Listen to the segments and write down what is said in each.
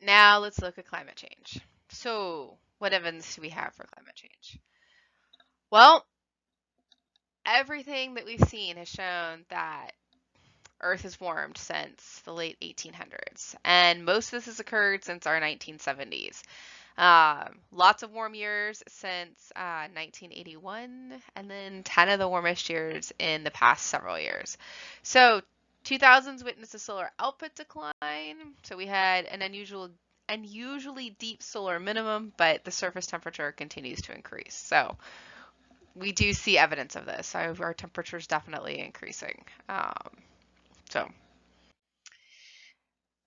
now let's look at climate change. So what evidence do we have for climate change? Well, everything that we've seen has shown that Earth has warmed since the late 1800s, and most of this has occurred since our 1970s. Lots of warm years since 1981, and then 10 of the warmest years in the past several years. So 2000s witnessed a solar output decline. So we had an unusually deep solar minimum, but the surface temperature continues to increase. So we do see evidence of this. Our temperature is definitely increasing. So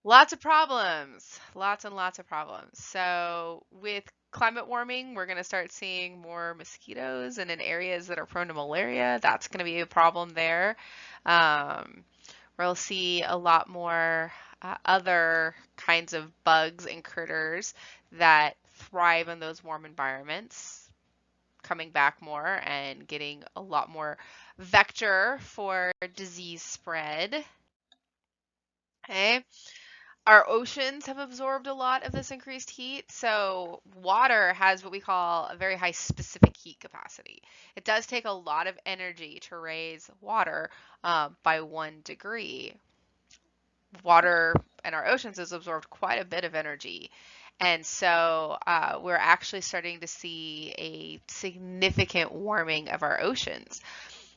lots of problems, lots and lots of problems. So with climate warming, we're going to start seeing more mosquitoes, and in areas that are prone to malaria, that's going to be a problem there. We'll see a lot more other kinds of bugs and critters that thrive in those warm environments coming back more and getting a lot more vector for disease spread. Okay. Our oceans have absorbed a lot of this increased heat. So water has what we call a very high specific heat capacity. It does take a lot of energy to raise water by 1 degree. Water in our oceans has absorbed quite a bit of energy. And so we're actually starting to see a significant warming of our oceans.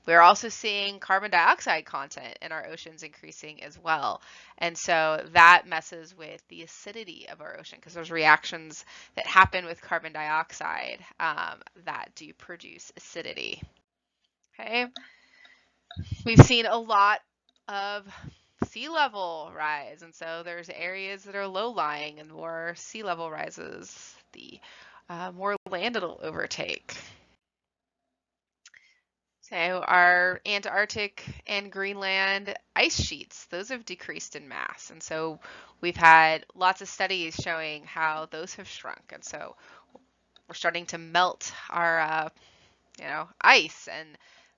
We're also seeing carbon dioxide content in our oceans increasing as well. And so that messes with the acidity of our ocean, because there's reactions that happen with carbon dioxide that do produce acidity. Okay. We've seen a lot of sea level rise, and so there's areas that are low-lying, and more sea level rises, the more land it'll overtake. So our Antarctic and Greenland ice sheets, those have decreased in mass. And so we've had lots of studies showing how those have shrunk. And so we're starting to melt our, ice, and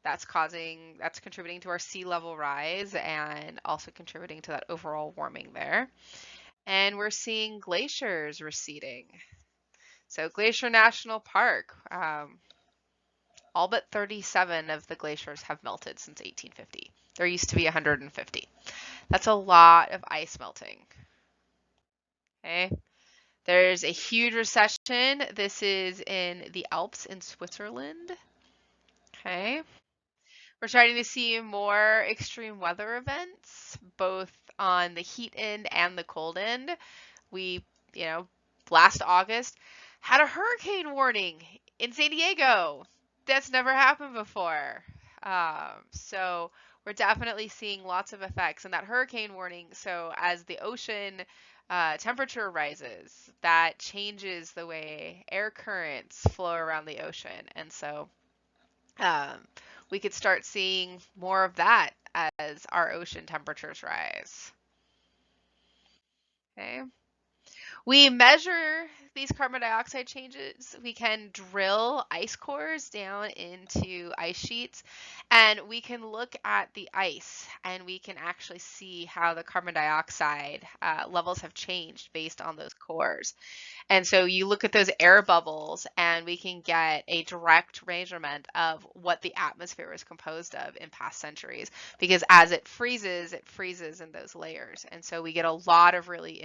that's contributing to our sea level rise and also contributing to that overall warming there. And we're seeing glaciers receding. So Glacier National Park, all but 37 of the glaciers have melted since 1850. There used to be 150. That's a lot of ice melting. Okay. There's a huge recession. This is in the Alps in Switzerland. Okay. We're starting to see more extreme weather events, both on the heat end and the cold end. We, last August had a hurricane warning in San Diego. That's never happened before. So we're definitely seeing lots of effects, and that hurricane warning. So as the ocean temperature rises, that changes the way air currents flow around the ocean, and so we could start seeing more of that as our ocean temperatures rise. Okay. We measure these carbon dioxide changes. We can drill ice cores down into ice sheets, and we can look at the ice, and we can actually see how the carbon dioxide levels have changed based on those cores. And so you look at those air bubbles, and we can get a direct measurement of what the atmosphere was composed of in past centuries, because as it freezes in those layers. And so we get a lot of really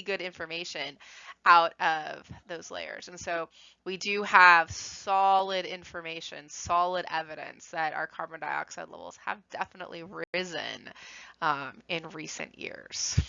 good information out of those layers. And so we do have solid information, solid evidence that our carbon dioxide levels have definitely risen in recent years.